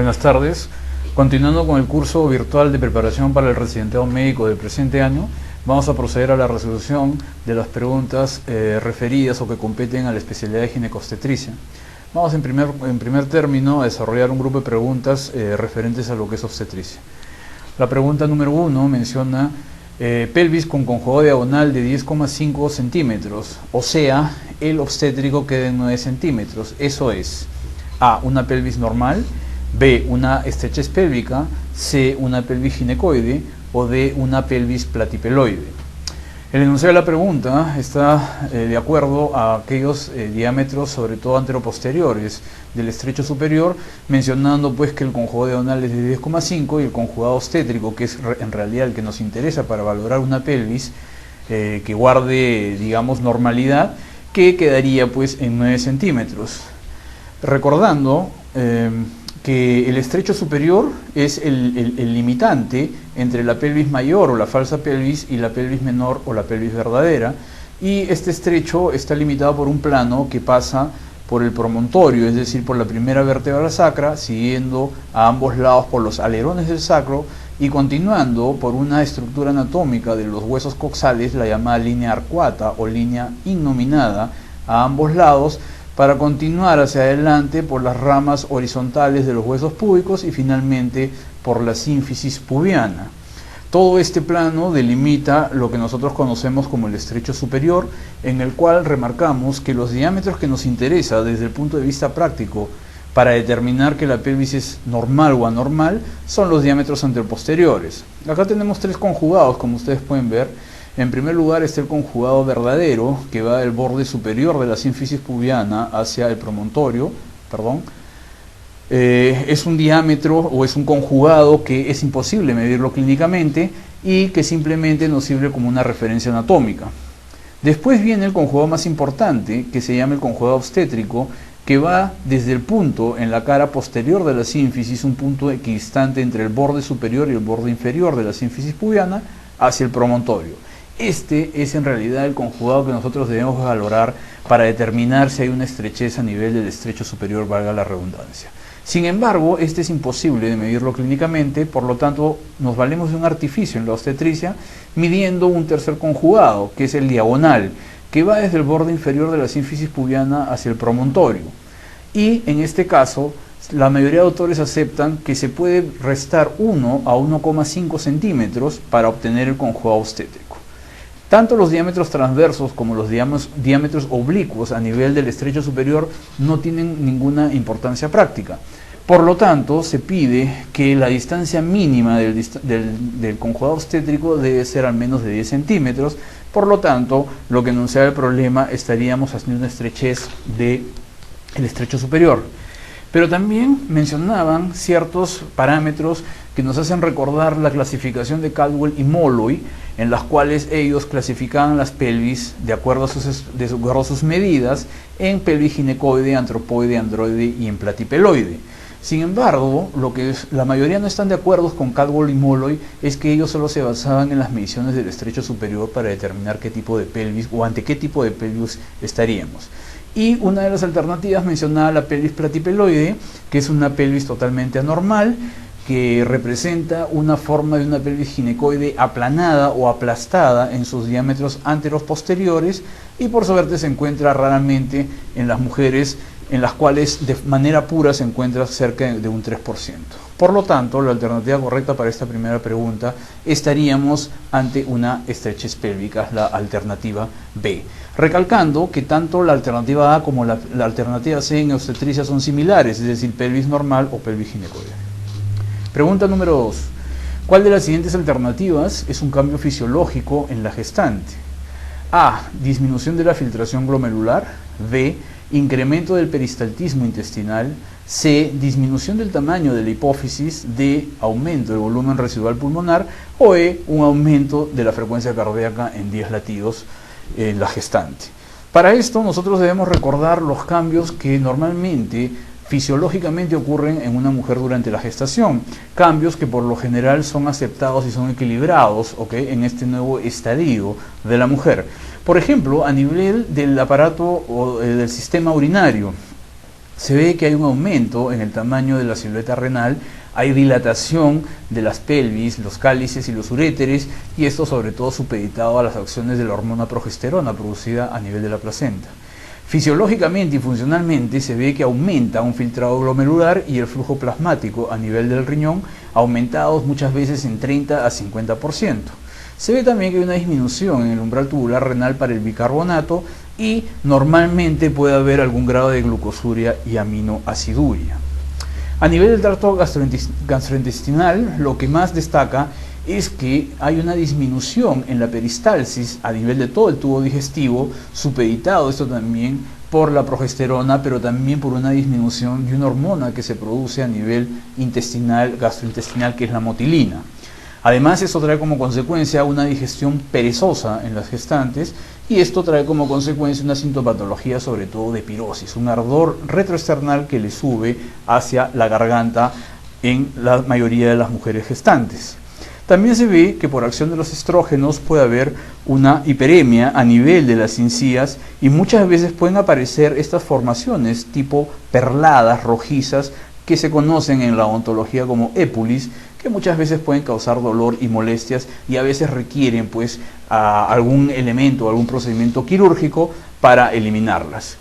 Buenas tardes. Continuando con el curso virtual de preparación para el residentado médico del presente año, vamos a proceder a la resolución de las preguntas referidas o que competen a la especialidad de ginecobstetricia. Vamos en primer término a desarrollar un grupo de preguntas referentes a lo que es obstetricia. La pregunta número 1 menciona pelvis con conjugado diagonal de 10,5 centímetros, o sea, el obstétrico queda en 9 centímetros. Eso es A, una pelvis normal; B, una estrechez pélvica; C, una pelvis ginecoide; o D, una pelvis platipeloide. El enunciado de la pregunta está de acuerdo a aquellos diámetros, sobre todo anteroposteriores, del estrecho superior, mencionando pues que el conjugado diagonal es de 10,5 y el conjugado obstétrico, que es en realidad el que nos interesa para valorar una pelvis que guarde, digamos, normalidad, que quedaría pues en 9 centímetros. Recordando que el estrecho superior es el limitante entre la pelvis mayor o la falsa pelvis y la pelvis menor o la pelvis verdadera, y este estrecho está limitado por un plano que pasa por el promontorio, es decir, por la primera vértebra sacra, siguiendo a ambos lados por los alerones del sacro y continuando por una estructura anatómica de los huesos coxales, la llamada línea arcuata o línea innominada, a ambos lados, para continuar hacia adelante por las ramas horizontales de los huesos púbicos y finalmente por la sínfisis pubiana. Todo este plano delimita lo que nosotros conocemos como el estrecho superior, en el cual remarcamos que los diámetros que nos interesa desde el punto de vista práctico para determinar que la pelvis es normal o anormal son los diámetros anteroposteriores. Acá tenemos tres conjugados, como ustedes pueden ver. En primer lugar está el conjugado verdadero, que va del borde superior de la sínfisis pubiana hacia el promontorio, es un diámetro o es un conjugado que es imposible medirlo clínicamente y que simplemente nos sirve como una referencia anatómica. Después viene el conjugado más importante, que se llama el conjugado obstétrico, que va desde el punto en la cara posterior de la sínfisis, un punto equidistante entre el borde superior y el borde inferior de la sínfisis pubiana, hacia el promontorio. Este es en realidad el conjugado que nosotros debemos valorar para determinar si hay una estrechez a nivel del estrecho superior, valga la redundancia. Sin embargo, este es imposible de medirlo clínicamente, por lo tanto nos valemos de un artificio en la obstetricia, midiendo un tercer conjugado, que es el diagonal, que va desde el borde inferior de la sínfisis pubiana hacia el promontorio. Y en este caso, la mayoría de autores aceptan que se puede restar 1 a 1,5 centímetros para obtener el conjugado obstétrico. Tanto los diámetros transversos como los diámetros oblicuos a nivel del estrecho superior no tienen ninguna importancia práctica. Por lo tanto, se pide que la distancia mínima del conjugado obstétrico debe ser al menos de 10 centímetros. Por lo tanto, lo que enunciaba el problema, estaríamos haciendo una estrechez del estrecho superior. Pero también mencionaban ciertos parámetros que nos hacen recordar la clasificación de Caldwell y Molloy, en las cuales ellos clasificaban las pelvis de acuerdo a sus medidas en pelvis ginecoide, antropoide, androide y en platipeloide. Sin embargo, lo que la mayoría no están de acuerdo con Caldwell y Molloy es que ellos solo se basaban en las mediciones del estrecho superior para determinar qué tipo de pelvis o ante qué tipo de pelvis estaríamos. Y una de las alternativas mencionaba la pelvis platipeloide, que es una pelvis totalmente anormal, que representa una forma de una pelvis ginecoide aplanada o aplastada en sus diámetros anteros posteriores, y por suerte se encuentra raramente en las mujeres, en las cuales de manera pura se encuentra cerca de un 3%. Por lo tanto, la alternativa correcta para esta primera pregunta, estaríamos ante una estrechez pélvica, la alternativa B. Recalcando que tanto la alternativa A como la alternativa C en obstetricia son similares, es decir, pelvis normal o pelvis ginecoide. Pregunta número 2. ¿Cuál de las siguientes alternativas es un cambio fisiológico en la gestante? A. Disminución de la filtración glomerular. B. Incremento del peristaltismo intestinal. C. Disminución del tamaño de la hipófisis. D. Aumento del volumen residual pulmonar. O E. Un aumento de la frecuencia cardíaca en 10 latidos en la gestante. Para esto nosotros debemos recordar los cambios que normalmente fisiológicamente ocurren en una mujer durante la gestación, cambios que por lo general son aceptados y son equilibrados, en este nuevo estadio de la mujer. Por ejemplo, a nivel del aparato o del sistema urinario, se ve que hay un aumento en el tamaño de la silueta renal, hay dilatación de las pelvis, los cálices y los uréteres, y esto sobre todo supeditado a las acciones de la hormona progesterona producida a nivel de la placenta. Fisiológicamente y funcionalmente se ve que aumenta un filtrado glomerular y el flujo plasmático a nivel del riñón, aumentados muchas veces en 30 a 50%. Se ve también que hay una disminución en el umbral tubular renal para el bicarbonato y normalmente puede haber algún grado de glucosuria y aminoaciduria. A nivel del tracto gastrointestinal, lo que más destaca es que hay una disminución en la peristalsis a nivel de todo el tubo digestivo, supeditado esto también por la progesterona, pero también por una disminución de una hormona que se produce a nivel intestinal, gastrointestinal, que es la motilina. Además, esto trae como consecuencia una digestión perezosa en las gestantes y esto trae como consecuencia una sintomatología sobre todo de pirosis, un ardor retroesternal que le sube hacia la garganta en la mayoría de las mujeres gestantes. También se ve que por acción de los estrógenos puede haber una hiperemia a nivel de las encías y muchas veces pueden aparecer estas formaciones tipo perladas, rojizas, que se conocen en la odontología como épulis, que muchas veces pueden causar dolor y molestias y a veces requieren pues algún elemento, algún procedimiento quirúrgico para eliminarlas.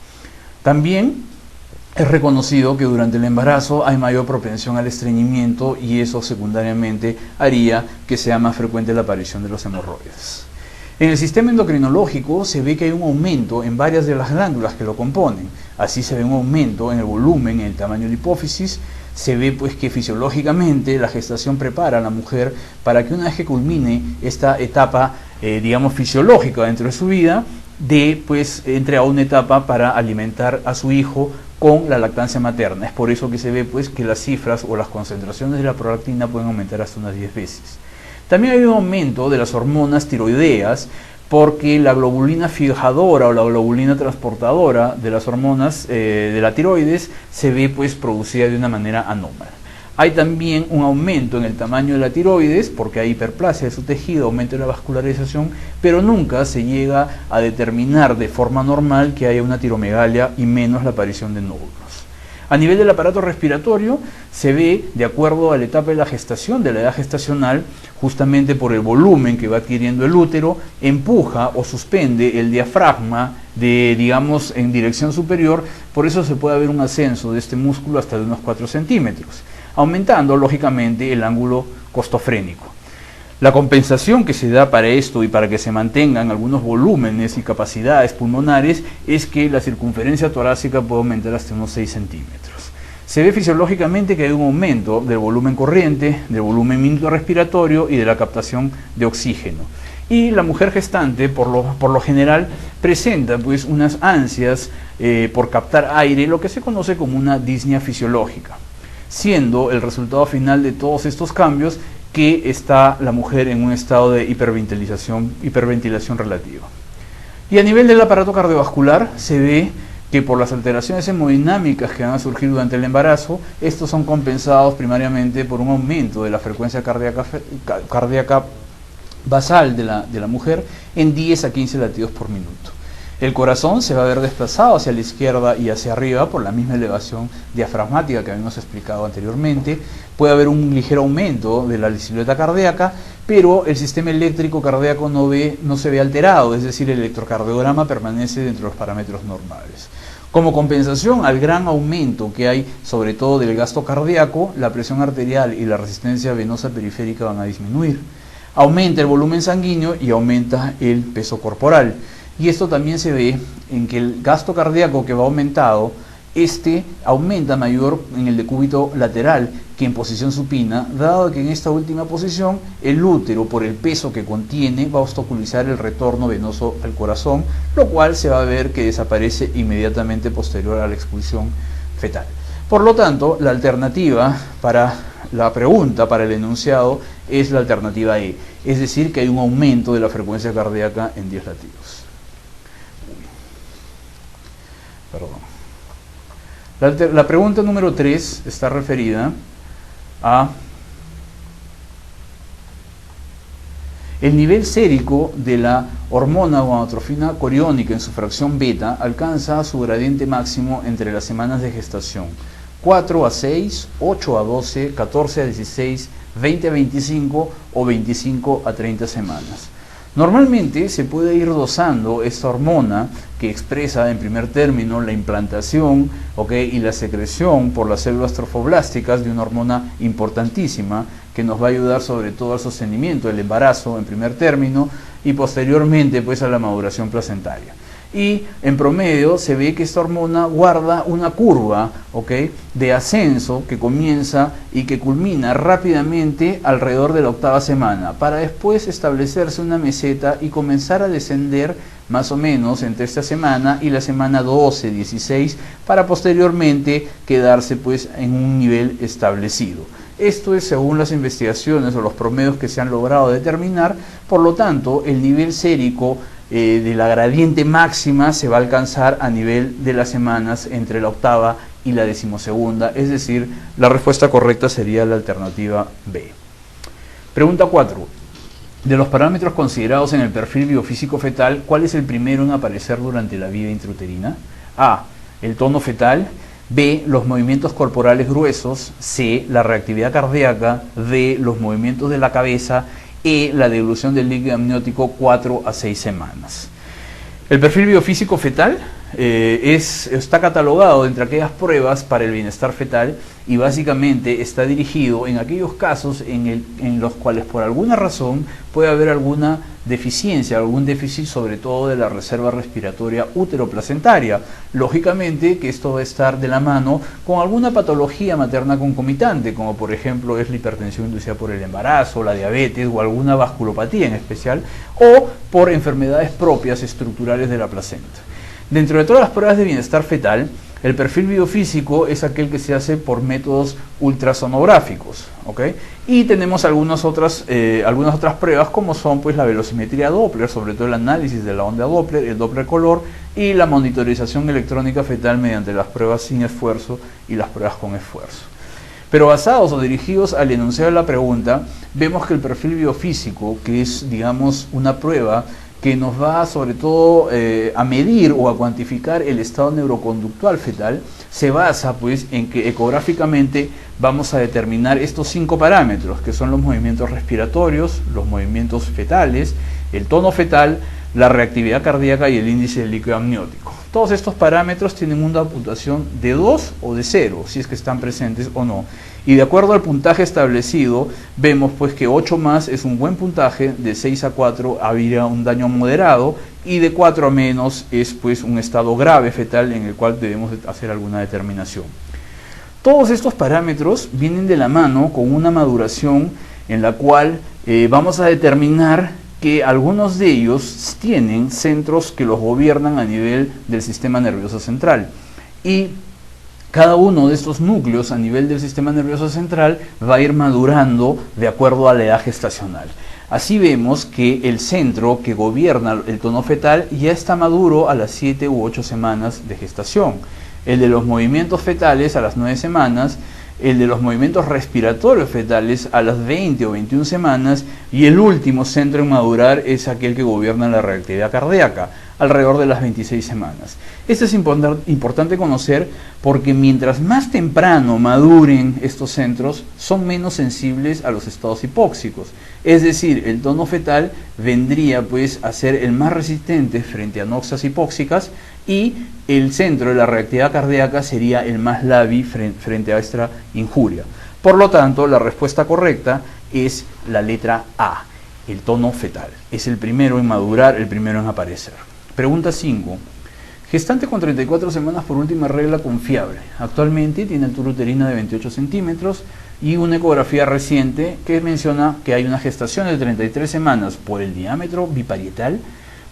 También es reconocido que durante el embarazo hay mayor propensión al estreñimiento y eso secundariamente haría que sea más frecuente la aparición de los hemorroides. En el sistema endocrinológico se ve que hay un aumento en varias de las glándulas que lo componen. Así se ve un aumento en el volumen, en el tamaño de la hipófisis. Se ve pues que fisiológicamente la gestación prepara a la mujer para que una vez que culmine esta etapa, digamos, fisiológica dentro de su vida, entre a una etapa para alimentar a su hijo con la lactancia materna. Es por eso que se ve pues que las cifras o las concentraciones de la prolactina pueden aumentar hasta unas 10 veces. También hay un aumento de las hormonas tiroideas porque la globulina fijadora o la globulina transportadora de las hormonas de la tiroides se ve pues producida de una manera anómala. Hay también un aumento en el tamaño de la tiroides porque hay hiperplasia de su tejido, aumento de la vascularización, pero nunca se llega a determinar de forma normal que haya una tiromegalia y menos la aparición de nódulos. A nivel del aparato respiratorio se ve, de acuerdo a la etapa de la gestación, de la edad gestacional, justamente por el volumen que va adquiriendo el útero, empuja o suspende el diafragma digamos, en dirección superior, por eso se puede ver un ascenso de este músculo hasta de unos 4 centímetros, aumentando lógicamente el ángulo costofrénico. La compensación que se da para esto y para que se mantengan algunos volúmenes y capacidades pulmonares es que la circunferencia torácica puede aumentar hasta unos 6 centímetros. Se ve fisiológicamente que hay un aumento del volumen corriente, del volumen minuto respiratorio y de la captación de oxígeno. Y la mujer gestante, por lo general, presenta pues unas ansias por captar aire, lo que se conoce como una disnea fisiológica, siendo el resultado final de todos estos cambios que está la mujer en un estado de hiperventilación relativa. Y a nivel del aparato cardiovascular se ve que por las alteraciones hemodinámicas que van a surgir durante el embarazo, estos son compensados primariamente por un aumento de la frecuencia cardíaca basal de la mujer en 10 a 15 latidos por minuto. El corazón se va a ver desplazado hacia la izquierda y hacia arriba por la misma elevación diafragmática que habíamos explicado anteriormente. Puede haber un ligero aumento de la silueta cardíaca, pero el sistema eléctrico cardíaco no se ve alterado, es decir, el electrocardiograma permanece dentro de los parámetros normales. Como compensación al gran aumento que hay, sobre todo del gasto cardíaco, la presión arterial y la resistencia venosa periférica van a disminuir. Aumenta el volumen sanguíneo y aumenta el peso corporal. Y esto también se ve en que el gasto cardíaco que va aumentado, aumenta mayor en el decúbito lateral que en posición supina, dado que en esta última posición el útero, por el peso que contiene, va a obstaculizar el retorno venoso al corazón, lo cual se va a ver que desaparece inmediatamente posterior a la expulsión fetal. Por lo tanto, la alternativa para la pregunta, para el enunciado, es la alternativa E, es decir, que hay un aumento de la frecuencia cardíaca en 10 latidos. La pregunta número 3 está referida a El nivel sérico de la hormona gonadotrofina coriónica en su fracción beta alcanza su gradiente máximo entre las semanas de gestación: 4 a 6, 8 a 12, 14 a 16, 20 a 25 o 25 a 30 semanas. Normalmente se puede ir dosando esta hormona que expresa en primer término la implantación, y la secreción por las células trofoblásticas de una hormona importantísima que nos va a ayudar sobre todo al sostenimiento del embarazo en primer término y posteriormente pues a la maduración placentaria. Y en promedio se ve que esta hormona guarda una curva de ascenso que comienza y que culmina rápidamente alrededor de la 8ª semana, para después establecerse una meseta y comenzar a descender más o menos entre esta semana y la semana 12, 16, para posteriormente quedarse pues en un nivel establecido. Esto es según las investigaciones o los promedios que se han logrado determinar. Por lo tanto, el nivel sérico de la gradiente máxima se va a alcanzar a nivel de las semanas entre la 8ª y la 12ª, es decir, la respuesta correcta sería la alternativa B. Pregunta 4. De los parámetros considerados en el perfil biofísico fetal, ¿cuál es el primero en aparecer durante la vida intrauterina? A. El tono fetal. B. Los movimientos corporales gruesos. C. La reactividad cardíaca. D. Los movimientos de la cabeza. E. La dilución del líquido amniótico 4 a 6 semanas. El perfil biofísico fetal está catalogado entre aquellas pruebas para el bienestar fetal y básicamente está dirigido en aquellos casos en los cuales por alguna razón puede haber alguna deficiencia, algún déficit sobre todo de la reserva respiratoria úteroplacentaria. Lógicamente que esto va a estar de la mano con alguna patología materna concomitante, como por ejemplo es la hipertensión inducida por el embarazo, la diabetes o alguna vasculopatía en especial, o por enfermedades propias estructurales de la placenta. Dentro de todas las pruebas de bienestar fetal, el perfil biofísico es aquel que se hace por métodos ultrasonográficos, y tenemos algunas otras pruebas como son pues la velocimetría Doppler, sobre todo el análisis de la onda Doppler, el Doppler color y la monitorización electrónica fetal mediante las pruebas sin esfuerzo y las pruebas con esfuerzo. Pero basados o dirigidos al enunciado de la pregunta, vemos que el perfil biofísico, que es digamos una prueba que nos va sobre todo a medir o a cuantificar el estado neuroconductual fetal, se basa pues en que ecográficamente vamos a determinar estos 5 parámetros, que son los movimientos respiratorios, los movimientos fetales, el tono fetal, la reactividad cardíaca y el índice del líquido amniótico. Todos estos parámetros tienen una puntuación de 2 o de 0, si es que están presentes o no. Y de acuerdo al puntaje establecido, vemos pues que 8 más es un buen puntaje, de 6 a 4 habría un daño moderado y de 4 a menos es pues un estado grave fetal en el cual debemos hacer alguna determinación. Todos estos parámetros vienen de la mano con una maduración en la cual vamos a determinar que algunos de ellos tienen centros que los gobiernan a nivel del sistema nervioso central, y cada uno de estos núcleos a nivel del sistema nervioso central va a ir madurando de acuerdo a la edad gestacional. Así vemos que el centro que gobierna el tono fetal ya está maduro a las 7 u 8 semanas de gestación, el de los movimientos fetales a las 9 semanas, el de los movimientos respiratorios fetales a las 20 o 21 semanas, y el último centro en madurar es aquel que gobierna la reactividad cardíaca, alrededor de las 26 semanas. Esto es importante conocer porque mientras más temprano maduren estos centros, son menos sensibles a los estados hipóxicos. Es decir, el tono fetal vendría pues a ser el más resistente frente a anoxias hipóxicas, y el centro de la reactividad cardíaca sería el más lábil frente a esta injuria. Por lo tanto, la respuesta correcta es la letra A, el tono fetal. Es el primero en madurar, el primero en aparecer. Pregunta 5. Gestante con 34 semanas por última regla confiable. Actualmente tiene altura uterina de 28 centímetros y una ecografía reciente que menciona que hay una gestación de 33 semanas por el diámetro biparietal,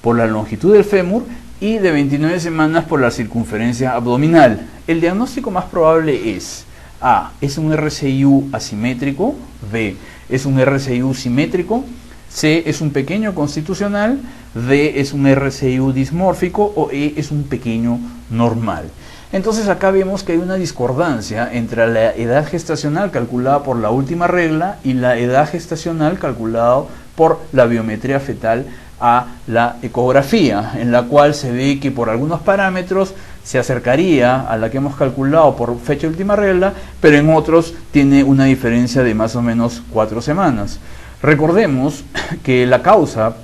por la longitud del fémur y de 29 semanas por la circunferencia abdominal. El diagnóstico más probable es: A. Es un RCIU asimétrico. B. Es un RCIU simétrico. C. Es un pequeño constitucional. D. Es un RCIU dismórfico. O E. Es un pequeño normal. Entonces acá vemos que hay una discordancia entre la edad gestacional calculada por la última regla y la edad gestacional calculada por la biometría fetal a la ecografía, en la cual se ve que por algunos parámetros se acercaría a la que hemos calculado por fecha de última regla, pero en otros tiene una diferencia de más o menos 4 semanas. Recordemos que la causa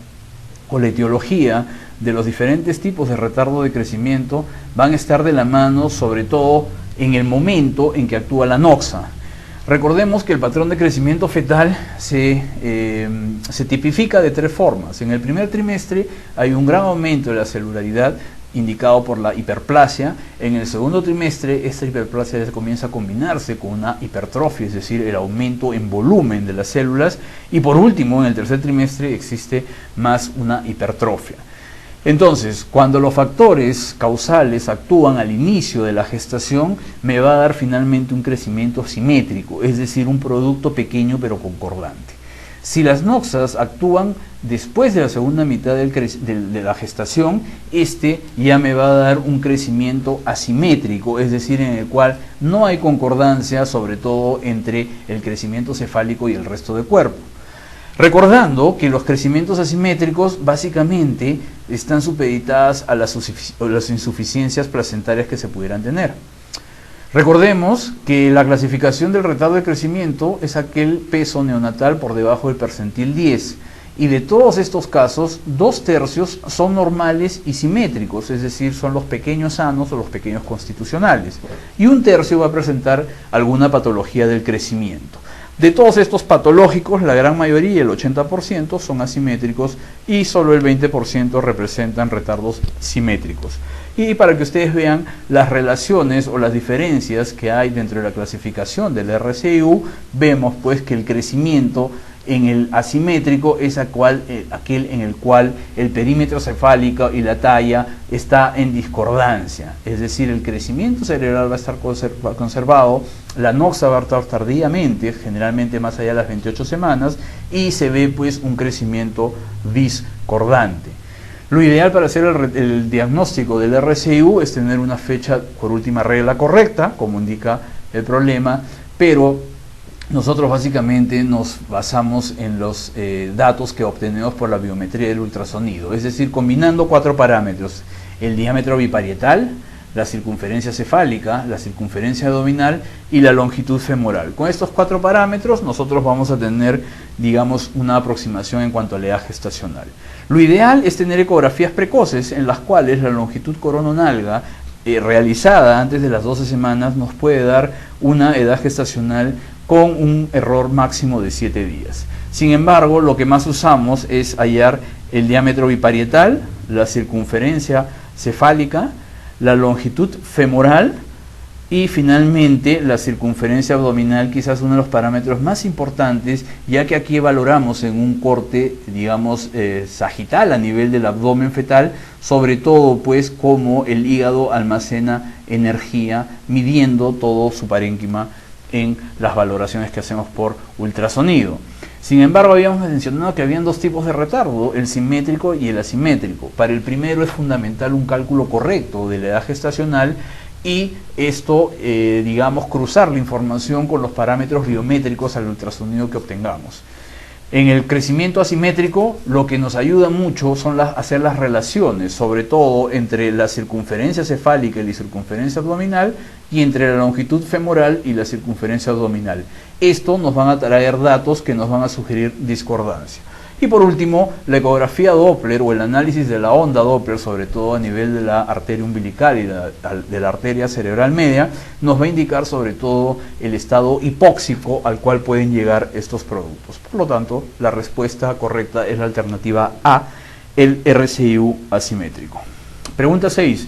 o la etiología de los diferentes tipos de retardo de crecimiento van a estar de la mano, sobre todo en el momento en que actúa la noxa. Recordemos que el patrón de crecimiento fetal se tipifica de 3 formas. En el primer trimestre hay un gran aumento de la celularidad indicado por la hiperplasia. En el segundo trimestre esta hiperplasia comienza a combinarse con una hipertrofia, es decir, el aumento en volumen de las células. Y por último, en el tercer trimestre existe más una hipertrofia. Entonces, cuando los factores causales actúan al inicio de la gestación, me va a dar finalmente un crecimiento simétrico, es decir, un producto pequeño pero concordante. Si las noxas actúan después de la segunda mitad de la gestación, este ya me va a dar un crecimiento asimétrico, es decir, en el cual no hay concordancia, sobre todo entre el crecimiento cefálico y el resto del cuerpo. Recordando que los crecimientos asimétricos básicamente están supeditadas a las insuficiencias placentarias que se pudieran tener. Recordemos que la clasificación del retardo de crecimiento es aquel peso neonatal por debajo del percentil 10, y de todos estos casos, 2/3 son normales y simétricos, es decir, son los pequeños sanos o los pequeños constitucionales, y 1/3 va a presentar alguna patología del crecimiento. De todos estos patológicos, la gran mayoría, el 80%, son asimétricos y solo el 20% representan retardos simétricos. Y para que ustedes vean las relaciones o las diferencias que hay dentro de la clasificación del RCIU, vemos pues que el crecimiento en el asimétrico es aquel en el cual el perímetro cefálico y la talla está en discordancia, es decir, el crecimiento cerebral va a estar conservado, la noxa va a estar tardíamente, generalmente más allá de las 28 semanas, y se ve pues un crecimiento discordante. Lo ideal para hacer el diagnóstico del RCIU es tener una fecha por última regla correcta, como indica el problema, pero nosotros básicamente nos basamos en los datos que obtenemos por la biometría del ultrasonido, es decir, combinando 4 parámetros: el diámetro biparietal, la circunferencia cefálica, la circunferencia abdominal y la longitud femoral. Con estos 4 parámetros nosotros vamos a tener, digamos, una aproximación en cuanto a la edad gestacional. Lo ideal es tener ecografías precoces en las cuales la longitud corononalga realizada antes de las 12 semanas nos puede dar una edad gestacional con un error máximo de 7 días. Sin embargo, lo que más usamos es hallar el diámetro biparietal, la circunferencia cefálica, la longitud femoral y finalmente la circunferencia abdominal, quizás uno de los parámetros más importantes, ya que aquí valoramos en un corte, digamos, sagital a nivel del abdomen fetal, sobre todo pues cómo el hígado almacena energía, midiendo todo su parénquima en las valoraciones que hacemos por ultrasonido. Sin embargo, habíamos mencionado que habían 2 tipos de retardo, el simétrico y el asimétrico. Para el primero es fundamental un cálculo correcto de la edad gestacional y esto, digamos, cruzar la información con los parámetros biométricos al ultrasonido que obtengamos. En el crecimiento asimétrico, lo que nos ayuda mucho son hacer las relaciones, sobre todo entre la circunferencia cefálica y la circunferencia abdominal, y entre la longitud femoral y la circunferencia abdominal. Esto nos van a traer datos que nos van a sugerir discordancia. Y por último, la ecografía Doppler o el análisis de la onda Doppler, sobre todo a nivel de la arteria umbilical y de la arteria cerebral media, nos va a indicar sobre todo el estado hipóxico al cual pueden llegar estos productos. Por lo tanto, la respuesta correcta es la alternativa A, el RCIU asimétrico. Pregunta 6.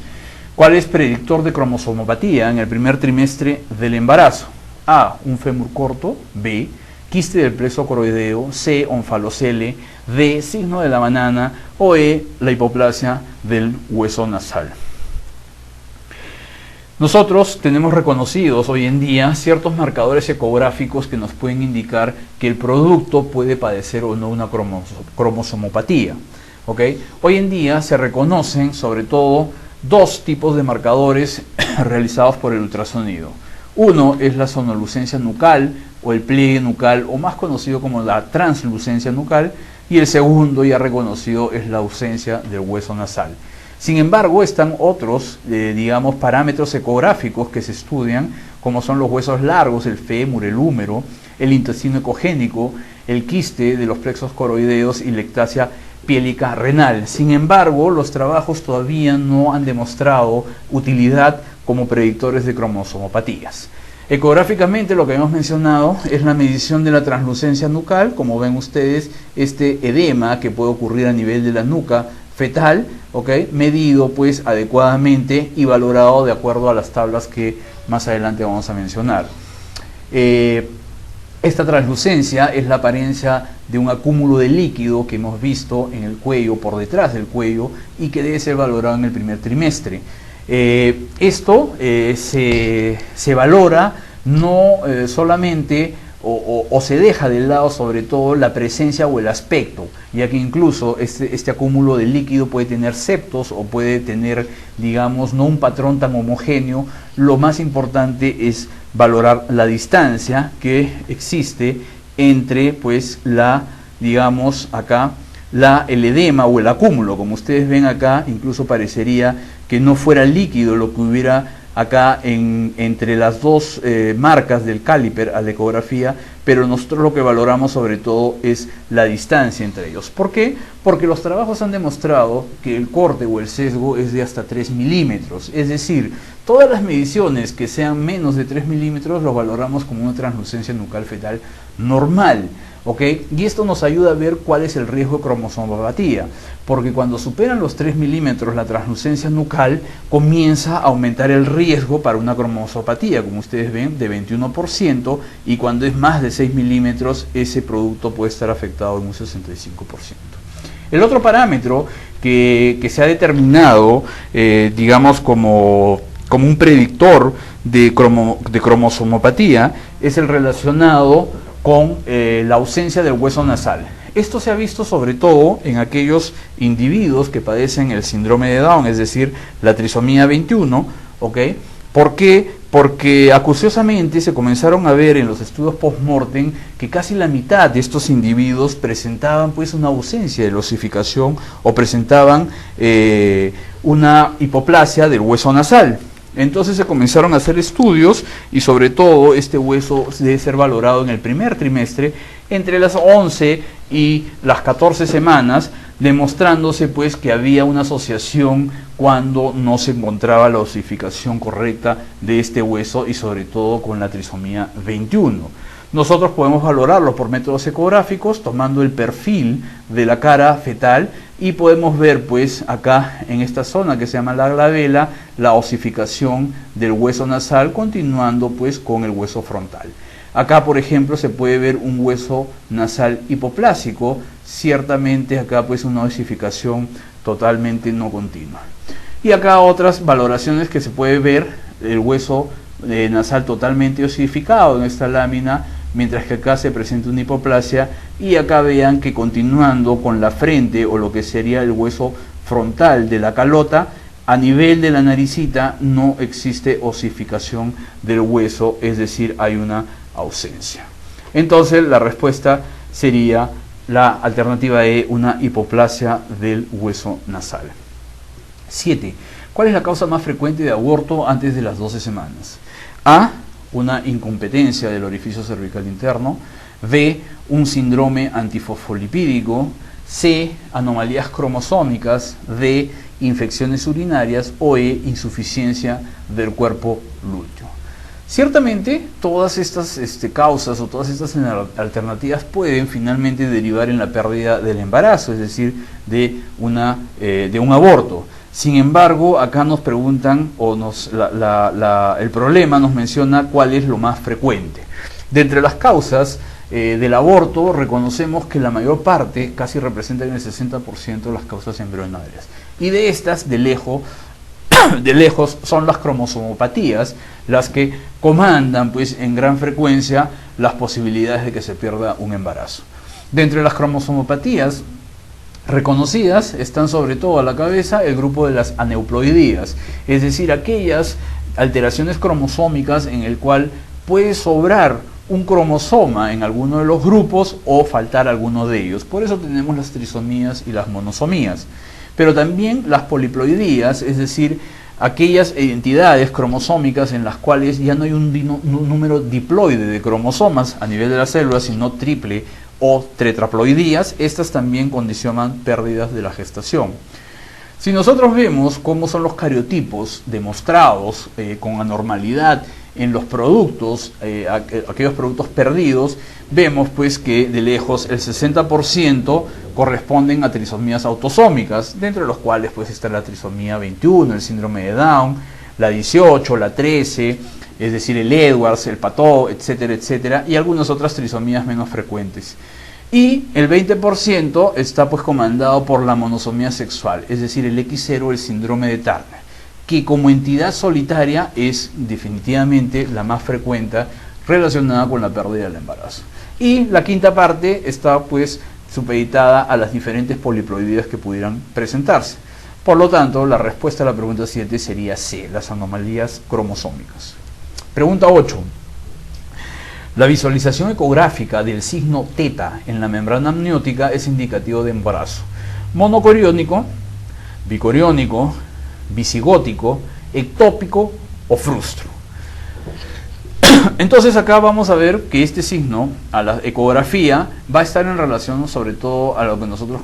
¿Cuál es predictor de cromosomopatía en el primer trimestre del embarazo? A, un fémur corto. B, quiste del plexo coroideo. C, onfalocele. D, signo de la banana. O E, la hipoplasia del hueso nasal. Nosotros tenemos reconocidos hoy en día ciertos marcadores ecográficos que nos pueden indicar que el producto puede padecer o no una cromosomopatía. ¿Okay? Hoy en día se reconocen sobre todo 2 tipos de marcadores realizados por el ultrasonido. Uno es la sonolucencia nucal o el pliegue nucal, o más conocido como la translucencia nucal, y el segundo ya reconocido es la ausencia del hueso nasal. Sin embargo, están otros, digamos, parámetros ecográficos que se estudian, como son los huesos largos, el fémur, el húmero, el intestino ecogénico, el quiste de los plexos coroideos y la ectasia piélica renal. Sin embargo, los trabajos todavía no han demostrado utilidad como predictores de cromosomopatías. Ecográficamente, lo que hemos mencionado es la medición de la translucencia nucal. Como ven ustedes, este edema que puede ocurrir a nivel de la nuca fetal, medido pues adecuadamente y valorado de acuerdo a las tablas que más adelante vamos a mencionar. Esta translucencia es la apariencia de un acúmulo de líquido que hemos visto en el cuello, por detrás del cuello, y que debe ser valorado en el primer trimestre. Esto se valora no solamente o se deja de lado sobre todo la presencia o el aspecto, ya que incluso este acúmulo de líquido puede tener septos o puede tener, digamos, no un patrón tan homogéneo. Lo más importante es valorar la distancia que existe entre pues digamos acá, el edema o el acúmulo. Como ustedes ven acá, incluso parecería que no fuera líquido lo que hubiera acá entre las dos marcas del caliper a la ecografía, pero nosotros lo que valoramos sobre todo es la distancia entre ellos. ¿Por qué? Porque los trabajos han demostrado que el corte o el sesgo es de hasta 3 milímetros, es decir, todas las mediciones que sean menos de 3 milímetros los valoramos como una translucencia nucal fetal normal. Y esto nos ayuda a ver cuál es el riesgo de cromosomopatía, porque cuando superan los 3 milímetros la translucencia nucal, comienza a aumentar el riesgo para una cromosomopatía, como ustedes ven, de 21%, y cuando es más de 6 milímetros, ese producto puede estar afectado en un 65%. El otro parámetro que se ha determinado, digamos, como un predictor de cromosomopatía, es el relacionado con la ausencia del hueso nasal. Esto se ha visto sobre todo en aquellos individuos que padecen el síndrome de Down, es decir, la trisomía 21, ¿Por qué? Porque acuciosamente se comenzaron a ver en los estudios post-mortem que casi la mitad de estos individuos presentaban pues una ausencia de la osificación o presentaban una hipoplasia del hueso nasal. Entonces se comenzaron a hacer estudios y sobre todo este hueso debe ser valorado en el primer trimestre entre las 11 y las 14 semanas, demostrándose pues que había una asociación cuando no se encontraba la osificación correcta de este hueso y sobre todo con la trisomía 21. Nosotros podemos valorarlo por métodos ecográficos tomando el perfil de la cara fetal y podemos ver pues acá en esta zona que se llama la glabela la osificación del hueso nasal continuando pues con el hueso frontal. Acá por ejemplo se puede ver un hueso nasal hipoplásico, ciertamente acá pues una osificación totalmente no continua. Y acá otras valoraciones que se puede ver el hueso nasal totalmente osificado en esta lámina, mientras que acá se presenta una hipoplasia y acá vean que continuando con la frente o lo que sería el hueso frontal de la calota, a nivel de la naricita no existe osificación del hueso, es decir, hay una ausencia. Entonces la respuesta sería la alternativa E, una hipoplasia del hueso nasal. 7. ¿Cuál es la causa más frecuente de aborto antes de las 12 semanas? A, una incompetencia del orificio cervical interno. B, un síndrome antifosfolipídico. C, anomalías cromosómicas. D, infecciones urinarias. O E, insuficiencia del cuerpo lúteo. Ciertamente todas estas causas o todas estas alternativas pueden finalmente derivar en la pérdida del embarazo, es decir, de un aborto. Sin embargo, acá nos preguntan, o el problema nos menciona cuál es lo más frecuente. De entre las causas del aborto, reconocemos que la mayor parte, casi representan el 60% de las causas embrionarias. Y de estas, de lejos, son las cromosomopatías las que comandan pues, en gran frecuencia las posibilidades de que se pierda un embarazo. De entre las cromosomopatías reconocidas están sobre todo a la cabeza el grupo de las aneuploidías, es decir, aquellas alteraciones cromosómicas en el cual puede sobrar un cromosoma en alguno de los grupos o faltar alguno de ellos. Por eso tenemos las trisomías y las monosomías. Pero también las poliploidías, es decir, aquellas entidades cromosómicas en las cuales ya no hay un número diploide de cromosomas a nivel de las células, sino triple o tetraploidías, estas también condicionan pérdidas de la gestación. Si nosotros vemos cómo son los cariotipos demostrados con anormalidad en los productos, aquellos productos perdidos, vemos pues que de lejos el 60% corresponden a trisomías autosómicas, dentro de los cuales pues está la trisomía 21, el síndrome de Down, la 18, la 13, es decir, el Edwards, el Patau, etcétera, etcétera, y algunas otras trisomías menos frecuentes. Y el 20% está pues comandado por la monosomía sexual, es decir, el X0, el síndrome de Turner, que como entidad solitaria es definitivamente la más frecuente relacionada con la pérdida del embarazo. Y la quinta parte está pues supeditada a las diferentes poliploidías que pudieran presentarse. Por lo tanto, la respuesta a la pregunta 7 sería C, las anomalías cromosómicas. Pregunta 8. La visualización ecográfica del signo teta en la membrana amniótica es indicativo de embarazo monocoriónico, bicoriónico, bicigótico, ectópico o frustro. Entonces acá vamos a ver que este signo a la ecografía va a estar en relación sobre todo a lo que nosotros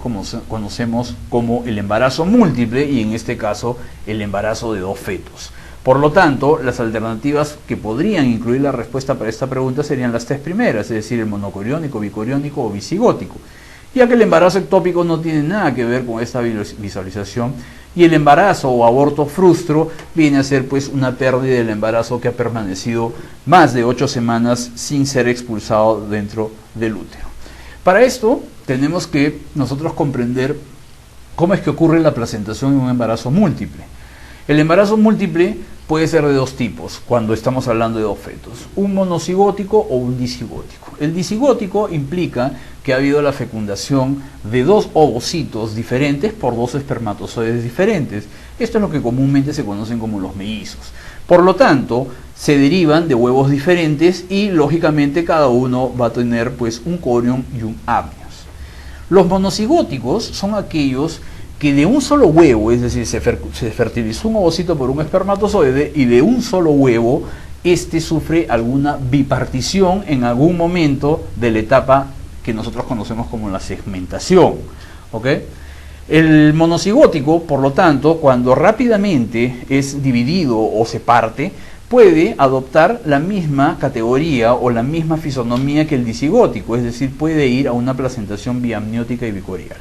conocemos como el embarazo múltiple y en este caso el embarazo de dos fetos. Por lo tanto, las alternativas que podrían incluir la respuesta para esta pregunta serían las tres primeras, es decir, el monocoriónico, bicoriónico o bicigótico, ya que el embarazo ectópico no tiene nada que ver con esta visualización y el embarazo o aborto frustro viene a ser pues una pérdida del embarazo que ha permanecido más de 8 semanas sin ser expulsado dentro del útero. Para esto tenemos que nosotros comprender cómo es que ocurre la placentación en un embarazo múltiple. El embarazo múltiple puede ser de dos tipos cuando estamos hablando de dos fetos, un monocigótico o un disigótico. El disigótico implica que ha habido la fecundación de dos ovocitos diferentes por dos espermatozoides diferentes. Esto es lo que comúnmente se conocen como los mellizos. Por lo tanto, se derivan de huevos diferentes y lógicamente cada uno va a tener pues un corión y un amnios. Los monocigóticos son aquellos que de un solo huevo, es decir, se fertilizó un ovocito por un espermatozoide y de un solo huevo, este sufre alguna bipartición en algún momento de la etapa que nosotros conocemos como la segmentación. ¿Ok? El monocigótico, por lo tanto, cuando rápidamente es dividido o se parte, puede adoptar la misma categoría o la misma fisonomía que el disigótico, es decir, puede ir a una placentación biamniótica y bicorial.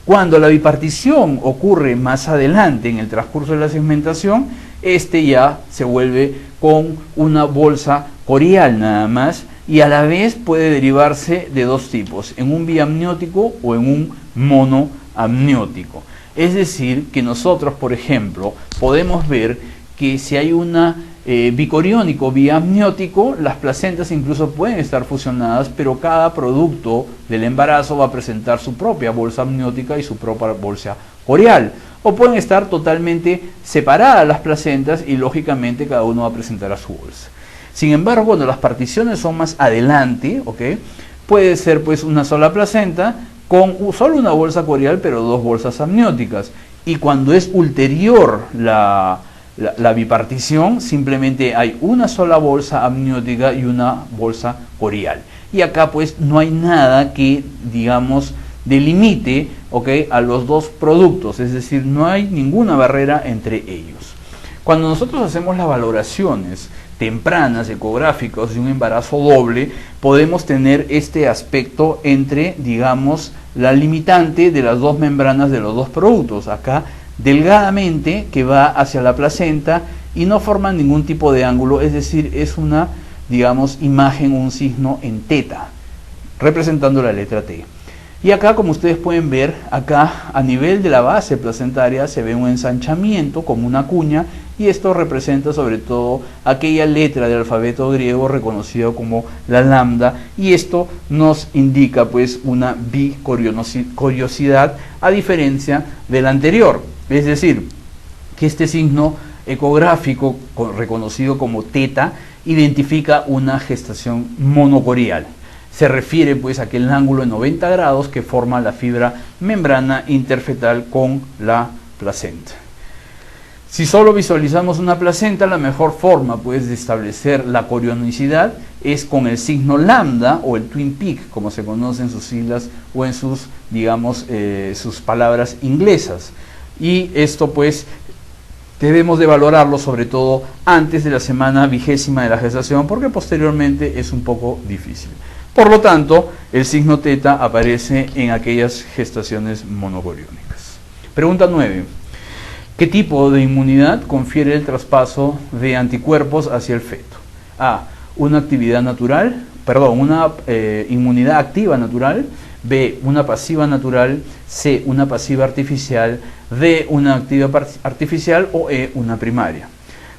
Cuando la bipartición ocurre más adelante en el transcurso de la segmentación, este ya se vuelve con una bolsa corial nada más y a la vez puede derivarse de dos tipos, en un biamniótico o en un monoamniótico. Es decir, que nosotros, por ejemplo, podemos ver que si hay una bicoriónico, biamniótico, las placentas incluso pueden estar fusionadas, pero cada producto del embarazo va a presentar su propia bolsa amniótica y su propia bolsa corial. O pueden estar totalmente separadas las placentas y lógicamente cada uno va a presentar a su bolsa. Sin embargo, cuando las particiones son más adelante, ¿okay? Puede ser pues una sola placenta con solo una bolsa corial pero dos bolsas amnióticas. Y cuando es ulterior la bipartición, simplemente hay una sola bolsa amniótica y una bolsa corial. Y acá pues no hay nada que, digamos, delimite, ¿okay? A los dos productos, es decir, no hay ninguna barrera entre ellos. Cuando nosotros hacemos las valoraciones tempranas, ecográficas de un embarazo doble, podemos tener este aspecto entre, digamos, la limitante de las dos membranas de los dos productos. Acá delgadamente que va hacia la placenta y no forma ningún tipo de ángulo, es decir, es una, digamos, imagen, un signo en teta, representando la letra T. Y acá, como ustedes pueden ver, acá a nivel de la base placentaria se ve un ensanchamiento como una cuña y esto representa sobre todo aquella letra del alfabeto griego reconocida como la lambda y esto nos indica pues una bicoriosidad a diferencia del anterior. Es decir, que este signo ecográfico reconocido como teta identifica una gestación monocorial. Se refiere pues a aquel ángulo de 90 grados que forma la fibra membrana interfetal con la placenta. Si solo visualizamos una placenta, la mejor forma pues de establecer la corionicidad es con el signo lambda o el twin peak, como se conocen sus siglas o en sus, digamos, sus palabras inglesas. Y esto pues debemos de valorarlo sobre todo antes de la semana 20ª de la gestación, porque posteriormente es un poco difícil. Por lo tanto, el signo teta aparece en aquellas gestaciones monocoriónicas. Pregunta 9. ¿Qué tipo de inmunidad confiere el traspaso de anticuerpos hacia el feto? A. Una actividad natural, una inmunidad activa natural. B. Una pasiva natural. C. Una pasiva artificial. D. Una activa artificial. O E. Una primaria.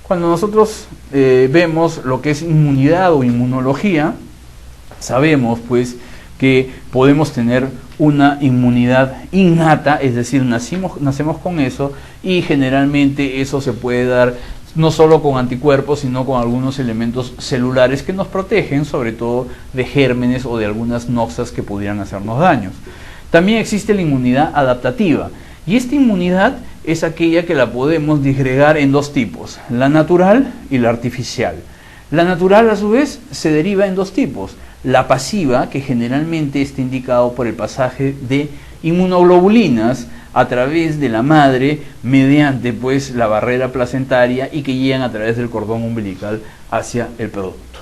Cuando nosotros vemos lo que es inmunidad o inmunología, sabemos pues que podemos tener una inmunidad innata, es decir, nacemos con eso, y generalmente eso se puede dar no solo con anticuerpos, sino con algunos elementos celulares que nos protegen, sobre todo de gérmenes o de algunas noxas que pudieran hacernos daños. También existe la inmunidad adaptativa, y esta inmunidad es aquella que la podemos disgregar en dos tipos, la natural y la artificial. La natural, a su vez, se deriva en dos tipos. La pasiva, que generalmente está indicado por el pasaje de inmunoglobulinas a través de la madre mediante pues la barrera placentaria y que llegan a través del cordón umbilical hacia el producto.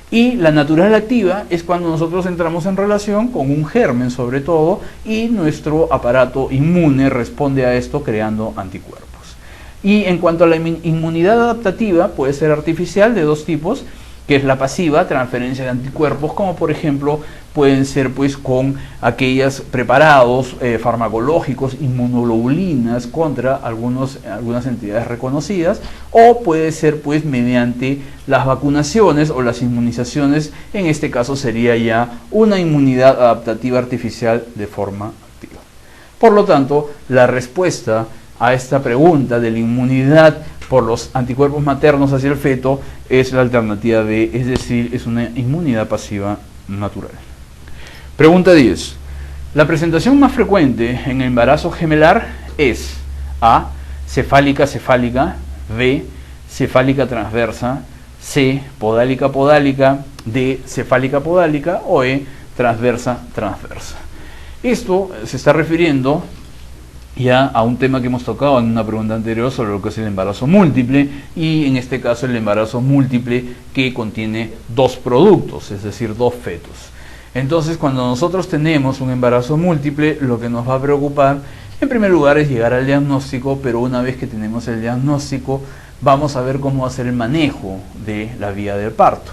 Y la natural activa es cuando nosotros entramos en relación con un germen sobre todo y nuestro aparato inmune responde a esto creando anticuerpos. Y en cuanto a la inmunidad adaptativa, puede ser artificial de dos tipos, que es la pasiva, transferencia de anticuerpos, como por ejemplo pueden ser pues con aquellos preparados farmacológicos, inmunoglobulinas contra algunas entidades reconocidas, o puede ser pues mediante las vacunaciones o las inmunizaciones. En este caso sería ya una inmunidad adaptativa artificial de forma activa. Por lo tanto, la respuesta a esta pregunta de la inmunidad por los anticuerpos maternos hacia el feto es la alternativa B, es decir, es una inmunidad pasiva natural. Pregunta 10. La presentación más frecuente en el embarazo gemelar es A. Cefálica, B. Cefálica transversa, C. Podálica, D. Cefálica podálica o E. Transversa. Esto se está refiriendo ya a un tema que hemos tocado en una pregunta anterior sobre lo que es el embarazo múltiple, y en este caso el embarazo múltiple que contiene dos productos, es decir, dos fetos. Entonces, cuando nosotros tenemos un embarazo múltiple, lo que nos va a preocupar en primer lugar es llegar al diagnóstico, pero una vez que tenemos el diagnóstico vamos a ver cómo hacer el manejo de la vía del parto.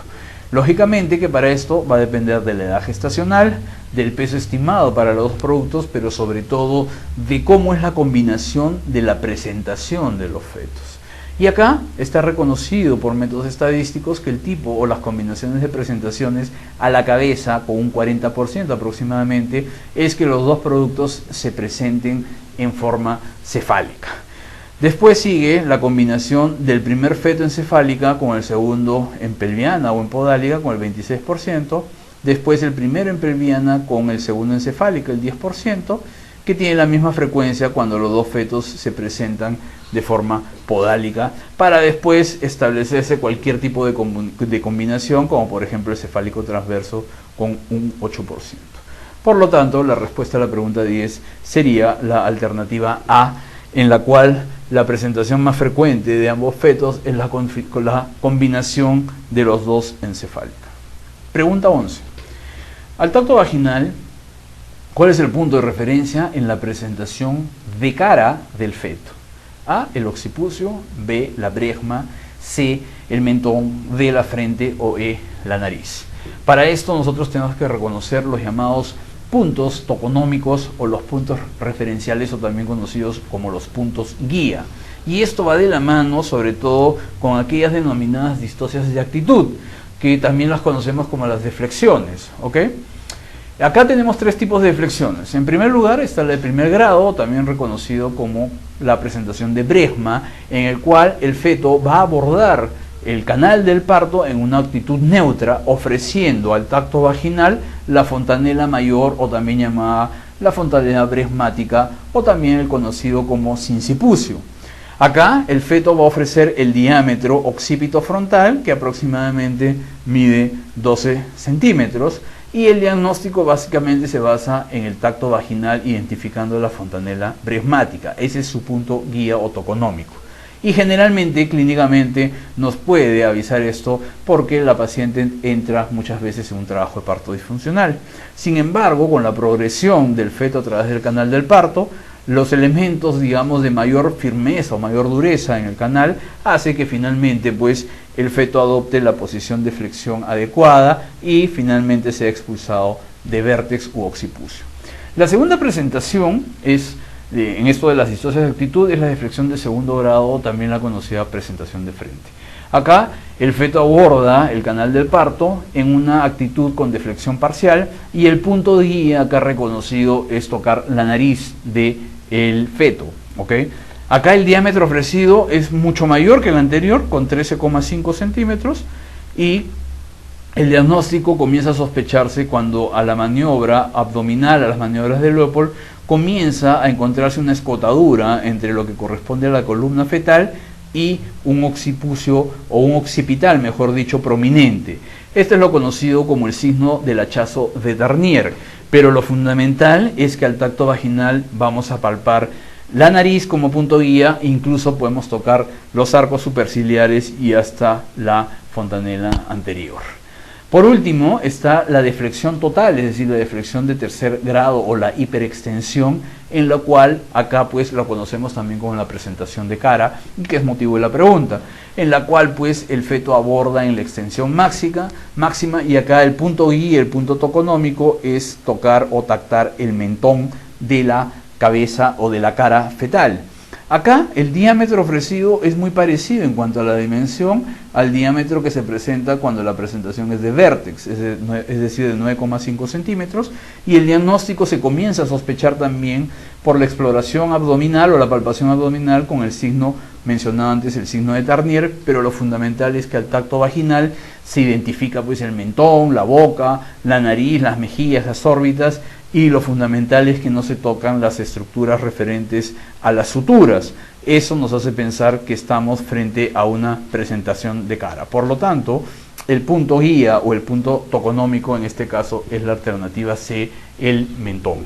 Lógicamente que para esto va a depender de la edad gestacional, del peso estimado para los dos productos, pero sobre todo de cómo es la combinación de la presentación de los fetos. Y acá está reconocido por métodos estadísticos que el tipo o las combinaciones de presentaciones a la cabeza, con un 40% aproximadamente, es que los dos productos se presenten en forma cefálica. Después sigue la combinación del primer feto en cefálica con el segundo en pelviana o en podálica con el 26%, después el primero en pelviana con el segundo en cefálica, el 10%, que tiene la misma frecuencia cuando los dos fetos se presentan de forma podálica, para después establecerse cualquier tipo de combinación, como por ejemplo el cefálico transverso con un 8%. Por lo tanto, la respuesta a la pregunta 10 sería la alternativa A, en la cual la presentación más frecuente de ambos fetos es la combinación de los dos en cefálica. Pregunta 11. Al tacto vaginal, ¿cuál es el punto de referencia en la presentación de cara del feto? A, el occipucio, B, la bregma, C, el mentón, D, la frente o E, la nariz. Para esto nosotros tenemos que reconocer los llamados puntos toponómicos o los puntos referenciales, o también conocidos como los puntos guía. Y esto va de la mano sobre todo con aquellas denominadas distocias de actitud, que también las conocemos como las deflexiones, ¿ok? Acá tenemos tres tipos de flexiones. En primer lugar está la de primer grado, también reconocido como la presentación de Bregma, en el cual el feto va a abordar el canal del parto en una actitud neutra, ofreciendo al tacto vaginal la fontanela mayor, o también llamada la fontanela bresmática, o también el conocido como sincipucio. Acá el feto va a ofrecer el diámetro occipito frontal, que aproximadamente mide 12 centímetros, y el diagnóstico básicamente se basa en el tacto vaginal, identificando la fontanela bresmática. Ese es su punto guía o toconómico. Y generalmente, clínicamente, nos puede avisar esto porque la paciente entra muchas veces en un trabajo de parto disfuncional. Sin embargo, con la progresión del feto a través del canal del parto, los elementos, digamos, de mayor firmeza o mayor dureza en el canal hace que finalmente, pues, el feto adopte la posición de flexión adecuada y finalmente sea expulsado de vértex u occipucio. La segunda presentación es, en esto de las disocias de actitud, es la deflexión de segundo grado, o también la conocida presentación de frente. Acá el feto aborda el canal del parto en una actitud con deflexión parcial, y el punto de guía acá reconocido es tocar la nariz del feto, ¿ok? Acá el diámetro ofrecido es mucho mayor que el anterior, con 13,5 centímetros, y el diagnóstico comienza a sospecharse cuando a la maniobra abdominal, a las maniobras de Leopold, comienza a encontrarse una escotadura entre lo que corresponde a la columna fetal y un occipucio, o un occipital, mejor dicho, prominente. Este es lo conocido como el signo del hachazo de Tarnier, pero lo fundamental es que al tacto vaginal vamos a palpar la nariz como punto guía, incluso podemos tocar los arcos superciliares y hasta la fontanela anterior. Por último está la deflexión total, es decir, la deflexión de tercer grado o la hiperextensión, en la cual acá pues lo conocemos también como la presentación de cara, que es motivo de la pregunta, en la cual pues el feto aborda en la extensión máxima, y acá el punto guía, el punto toconómico, es tocar o tactar el mentón de la cabeza o de la cara fetal. Acá el diámetro ofrecido es muy parecido en cuanto a la dimensión al diámetro que se presenta cuando la presentación es de vértex, es decir, de 9,5 centímetros, y el diagnóstico se comienza a sospechar también por la exploración abdominal o la palpación abdominal con el signo mencionado antes, el signo de Tarnier, pero lo fundamental es que al tacto vaginal se identifica pues el mentón, la boca, la nariz, las mejillas, las órbitas, y lo fundamental es que no se tocan las estructuras referentes a las suturas. Eso nos hace pensar que estamos frente a una presentación de cara. Por lo tanto, el punto guía o el punto toconómico en este caso es la alternativa C, el mentón.